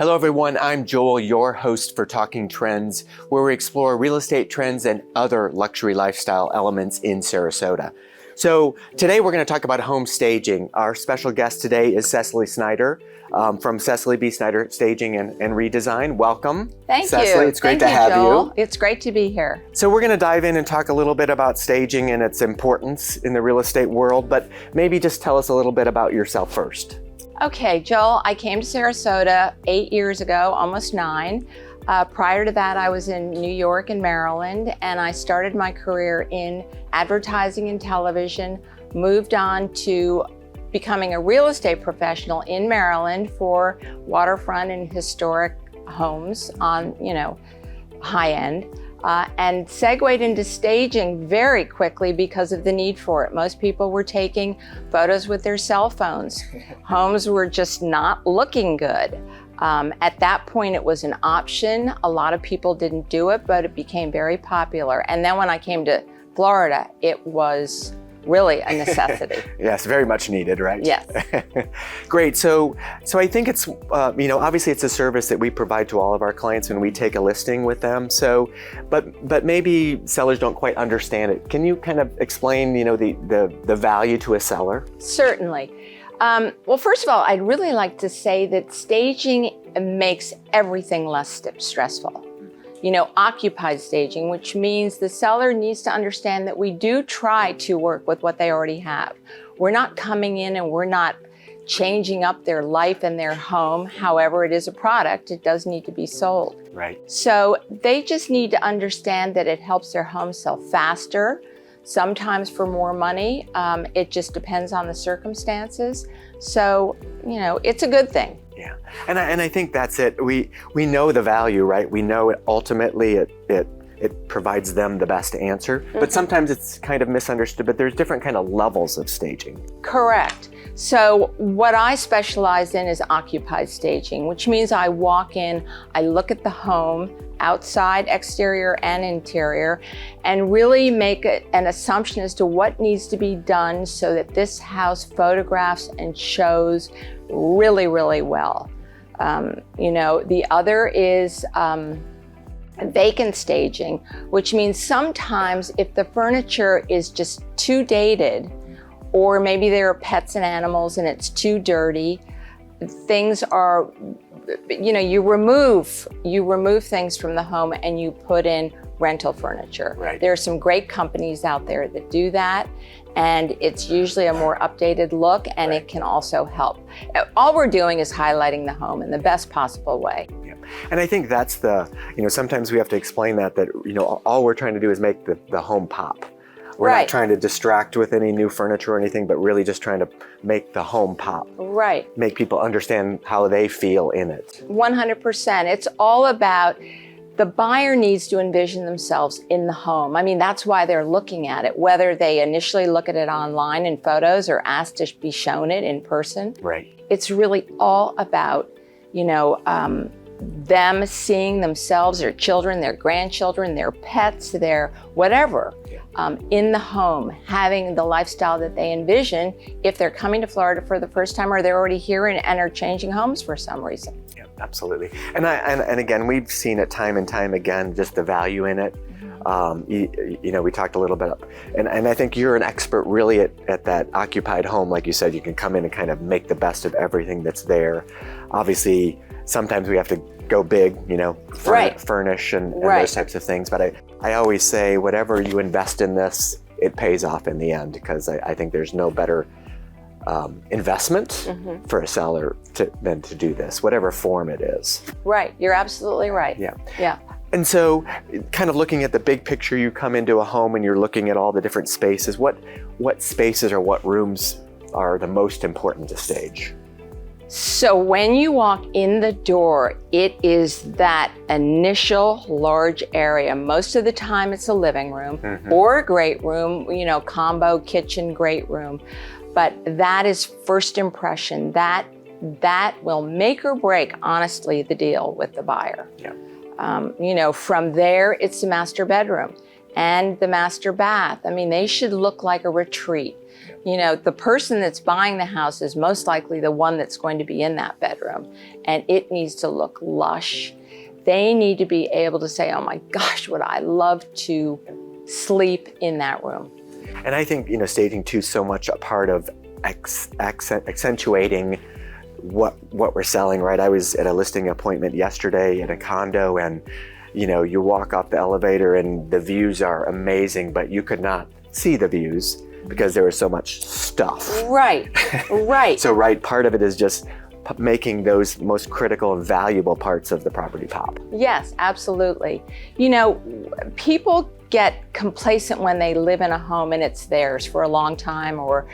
Hello everyone, I'm Joel, your host for Talking Trends, where we explore real estate trends and other luxury lifestyle elements in Sarasota. So today we're going to talk about home staging. Our special guest today is Cecily Schneider from Cecily B. Schneider Staging and Redesign. Welcome. Thank Cecily, you. It's great Thank to have Joel. you. It's great to be here. So we're going to dive in and talk a little bit about staging and its importance in the real estate world, but maybe just tell us a little bit about yourself first. Okay, Joel, I came to Sarasota 8 years ago, almost 9. Prior to that, I was in New York and Maryland, and I started my career in advertising and television, moved on to becoming a real estate professional in Maryland for waterfront and historic homes on, high end. And segued into staging very quickly because of the need for it. Most people were taking photos with their cell phones. Homes were just not looking good. At that point, it was an option. A lot of people didn't do it, but it became very popular. And then when I came to Florida, it was really a necessity. Yes, very much needed, right? Yes. Great. So I think it's, obviously it's a service that we provide to all of our clients when we take a listing with them. So, but maybe sellers don't quite understand it. Can you kind of explain, the value to a seller? Certainly. Well, first of all, I'd really like to say that staging makes everything less stressful. Occupied staging, which means the seller needs to understand that we do try to work with what they already have. We're not coming in and we're not changing up their life and their home. However, it is a product, it does need to be sold. Right. So they just need to understand that it helps their home sell faster, sometimes for more money. It just depends on the circumstances. So, it's a good thing. Yeah, and I think that's it. We know the value, right? We know it ultimately it provides them the best answer, but sometimes it's kind of misunderstood, but there's different kind of levels of staging. Correct. So what I specialize in is occupied staging, which means I walk in, I look at the home, outside, exterior, and interior, and really make an assumption as to what needs to be done so that this house photographs and shows really, really well. The other is vacant staging, which means sometimes if the furniture is just too dated, or maybe there are pets and animals and it's too dirty, things are, you remove things from the home and you put in rental furniture. Right. There are some great companies out there that do that, and it's usually a more updated look, and Right. It can also help. All we're doing is highlighting the home in the best possible way. Yeah. And I think that's sometimes we have to explain that all we're trying to do is make the home pop. We're Right. not trying to distract with any new furniture or anything, but really just trying to make the home pop. Right. Make people understand how they feel in it. 100%. It's all about the buyer needs to envision themselves in the home. I mean, that's why they're looking at it, whether they initially look at it online in photos or ask to be shown it in person. Right. It's really all about, them seeing themselves, their children, their grandchildren, their pets, their whatever, in the home, having the lifestyle that they envision if they're coming to Florida for the first time or they're already here and are changing homes for some reason. Yeah, absolutely. And again, we've seen it time and time again, just the value in it. We talked a little bit, and I think you're an expert really at that occupied home. Like you said, you can come in and kind of make the best of everything that's there. Obviously, sometimes we have to go big, Right. furnish and Right. those types of things. But I always say, whatever you invest in this, it pays off in the end, because I think there's no better investment for a seller than to do this, whatever form it is. Right. You're absolutely right. Yeah. Yeah. And so kind of looking at the big picture, you come into a home and you're looking at all the different spaces. What spaces or what rooms are the most important to stage? So when you walk in the door, it is that initial large area. Most of the time it's a living room or a great room, combo kitchen, great room. But that is first impression. That will make or break, honestly, the deal with the buyer. Yeah. From there, it's the master bedroom. and the master bath. I mean, they should look like a retreat. You know, the person that's buying the house is most likely the one that's going to be in that bedroom, and it needs to look lush. They need to be able to say, oh my gosh, would I love to sleep in that room. And I think, staging too is so much a part of accentuating what we're selling, right? I was at a listing appointment yesterday at a condo, and you walk off the elevator and the views are amazing, but you could not see the views because there was so much stuff. Right, right. So part of it is just making those most critical and valuable parts of the property pop. Yes, absolutely. People get complacent when they live in a home and it's theirs for a long time, or,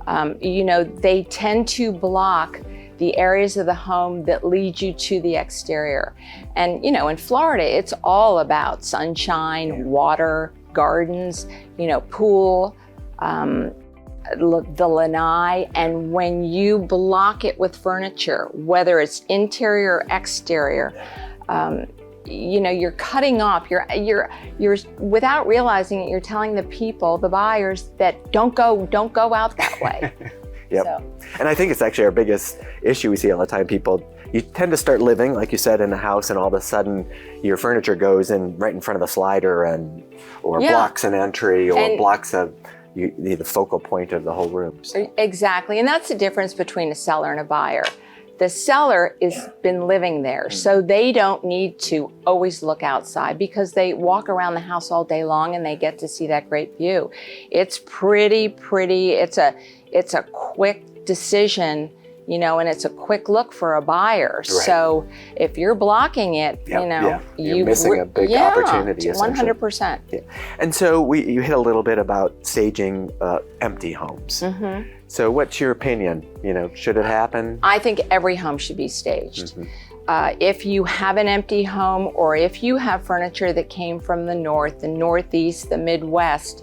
they tend to block the areas of the home that lead you to the exterior. And, in Florida, it's all about sunshine, water, gardens, pool, the lanai, and when you block it with furniture, whether it's interior or exterior, you're cutting off, you're without realizing it, you're telling the people, the buyers, that don't go out that way. Yep. So. And I think it's actually our biggest issue we see all the time. You tend to start living, like you said, in a house, and all of a sudden your furniture goes in right in front of the slider or blocks an entry or blocks the focal point of the whole room. So. Exactly, and that's the difference between a seller and a buyer. The seller has been living there, so they don't need to always look outside because they walk around the house all day long and they get to see that great view. It's pretty. It's a quick decision, and it's a quick look for a buyer. Right. So if you're blocking it, you're missing a big opportunity. 100%. Yeah. And so you hit a little bit about staging empty homes. Mm-hmm. So what's your opinion? Should it happen? I think every home should be staged. Mm-hmm. If you have an empty home, or if you have furniture that came from the north, the northeast, the Midwest,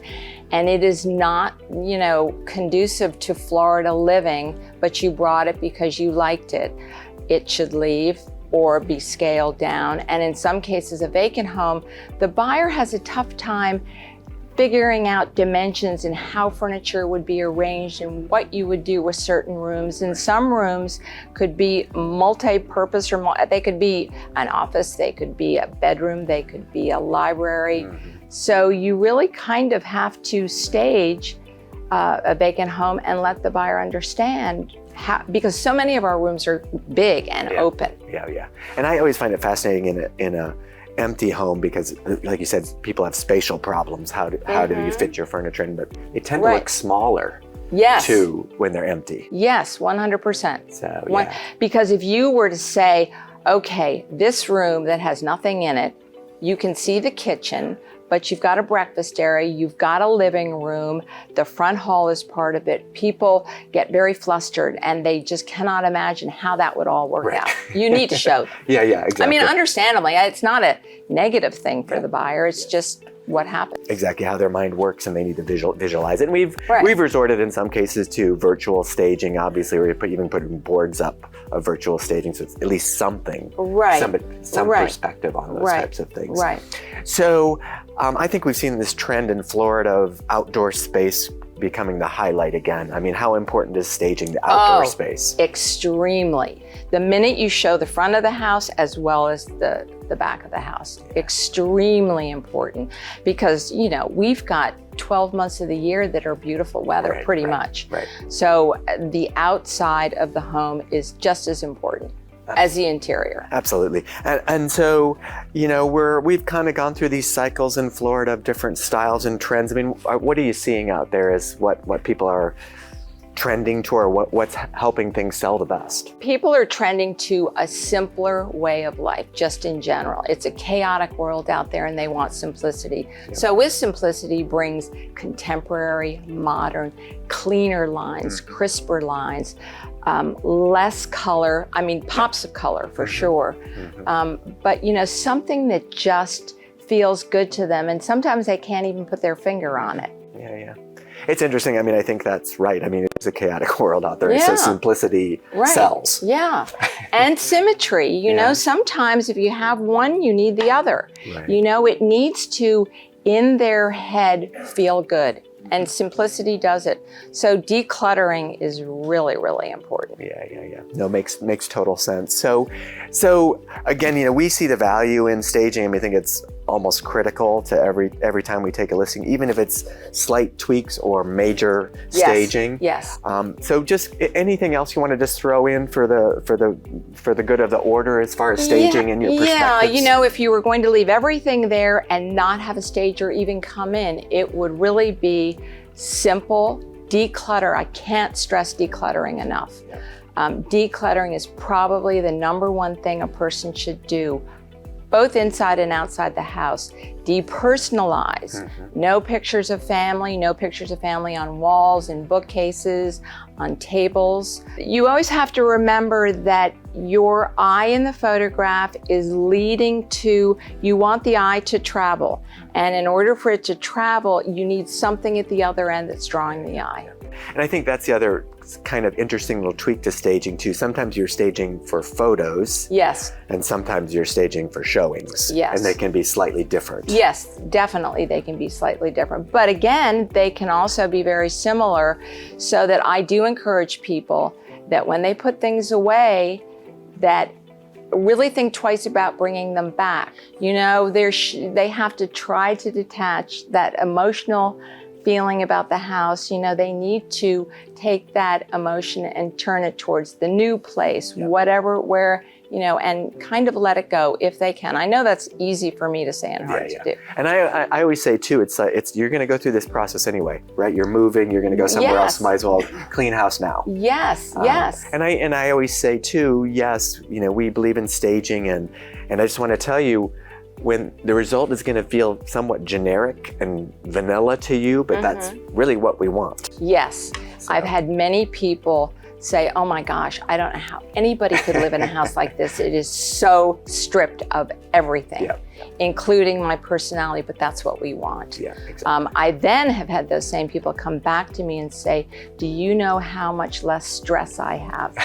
and it is not, conducive to Florida living, but you brought it because you liked it, it should leave or be scaled down. And in some cases, a vacant home, the buyer has a tough time figuring out dimensions and how furniture would be arranged and what you would do with certain rooms. And some rooms could be multi-purpose, or they could be an office, they could be a bedroom, they could be a library. Mm-hmm. So you really kind of have to stage a vacant home and let the buyer understand how, because so many of our rooms are big and open. Yeah. And I always find it fascinating in a empty home because, like you said, people have spatial problems. How do you fit your furniture in? But they tend to look smaller. Yes. Too, when they're empty. Yes, 100%. So, because if you were to say, okay, this room that has nothing in it, you can see the kitchen, but you've got a breakfast area, you've got a living room, the front hall is part of it. People get very flustered and they just cannot imagine how that would all work out. You need to show them. Yeah, exactly. I mean, understandably, it's not a negative thing for the buyer, it's just what happens. Exactly how their mind works, and they need to visualize it. And we've resorted in some cases to virtual staging, obviously, where you even put boards up of virtual staging, so it's at least something, some perspective on those types of things. Right. So I think we've seen this trend in Florida of outdoor space becoming the highlight again. I mean, how important is staging the outdoor space? Extremely. The minute you show the front of the house as well as the back of the house, extremely important, because we've got 12 months of the year that are beautiful weather, pretty much. Right. So the outside of the home is just as important as the interior. Absolutely. And so, we've kind of gone through these cycles in Florida of different styles and trends. I mean, what are you seeing out there as what people are trending to, or what's helping things sell the best? People are trending to a simpler way of life, just in general. It's a chaotic world out there and they want simplicity. Yep. So with simplicity brings contemporary, modern, cleaner lines, crisper lines, less color, pops of color for sure. But something that just feels good to them, and sometimes they can't even put their finger on it. Yeah. It's interesting. I think that's right. It's a chaotic world out there. So simplicity sells. Yeah. And symmetry. Sometimes if you have one, you need the other. Right. It needs to in their head feel good. And simplicity does it. So decluttering is really, really important. Yeah. No, makes total sense. So again, you know, we see the value in staging, and we think it's almost critical to every time we take a listing, even if it's slight tweaks or major staging. Yes. So just anything else you want to just throw in for the good of the order as far as staging and your perspectives? Yeah, you know, if you were going to leave everything there and not have a stager even come in, it would really be simple. Declutter. I can't stress decluttering enough. Decluttering is probably the number one thing a person should do, both inside and outside the house. Depersonalize. No pictures of family, no pictures of family on walls, in bookcases, on tables. You always have to remember that your eye in the photograph is leading to, you want the eye to travel. And in order for it to travel, you need something at the other end that's drawing the eye. And I think that's the other kind of interesting little tweak to staging too. Sometimes you're staging for photos. Yes. And sometimes you're staging for showings. Yes. And they can be slightly different. Yes, definitely they can be slightly different. But again, they can also be very similar, so that I do encourage people that when they put things away, that really think twice about bringing them back. You know, they have to try to detach that emotional feeling about the house. You know, they need to take that emotion and turn it towards the new place, whatever, where, you know, and kind of let it go if they can. I know that's easy for me to say and hard to do. And I always say too, it's you're going to go through this process anyway, right? You're moving, you're going to go somewhere else, might as well clean house now. Yes. And I always say too, yes, you know, we believe in staging, and I just want to tell you, when the result is going to feel somewhat generic and vanilla to you, but that's really what we want. Yes. So. I've had many people say, oh my gosh, I don't know how anybody could live in a house like this. It is so stripped of everything, including my personality, but that's what we want. Yeah, exactly. I then have had those same people come back to me and say, do you know how much less stress I have?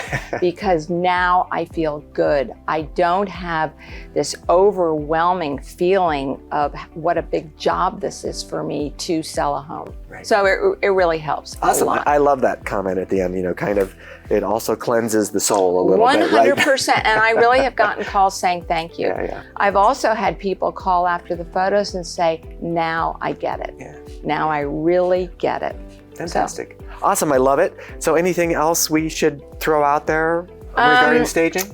Because now I feel good. I don't have this overwhelming feeling of what a big job this is for me to sell a home. Right. So it really helps. Awesome. I love that comment at the end, you know, kind of, it also cleanses the soul a little 100%, bit, right? 100%. And I really have gotten calls saying thank you. Yeah. I've also had people call after the photos and say, now I get it. Yeah. Now I really get it. Fantastic. So. Awesome. I love it. So anything else we should throw out there regarding staging?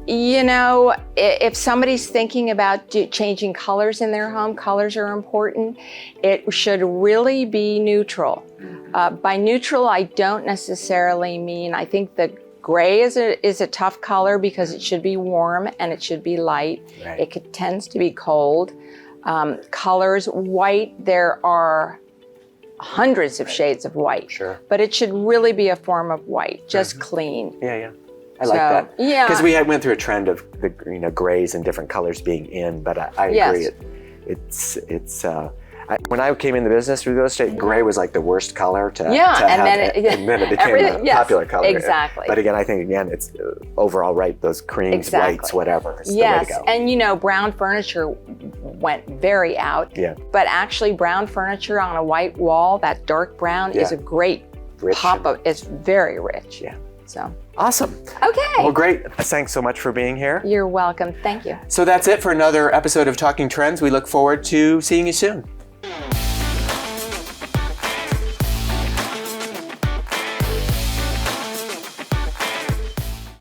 You know, if somebody's thinking about changing colors in their home, colors are important. It should really be neutral. By neutral, I don't necessarily mean, I think the gray is a tough color because it should be warm and it should be light. Right. It tends to be cold. Colors, white, there are hundreds of shades of white. Sure. But it should really be a form of white, just clean. Yeah. I like that. Yeah. Because we went through a trend of the grays and different colors being in, but I agree. When I came in the business with real estate, gray was like the worst color to have, and then it became a popular color. Exactly. But again, I think it's overall right. Those creams, whites, whatever. Is the way to go. And you know, brown furniture went very out. Yeah. But actually, brown furniture on a white wall, that dark brown, is a great pop-up. It's very rich. Yeah. So. Awesome. Okay. Well, great. Thanks so much for being here. You're welcome. Thank you. So that's it for another episode of Talking Trends. We look forward to seeing you soon.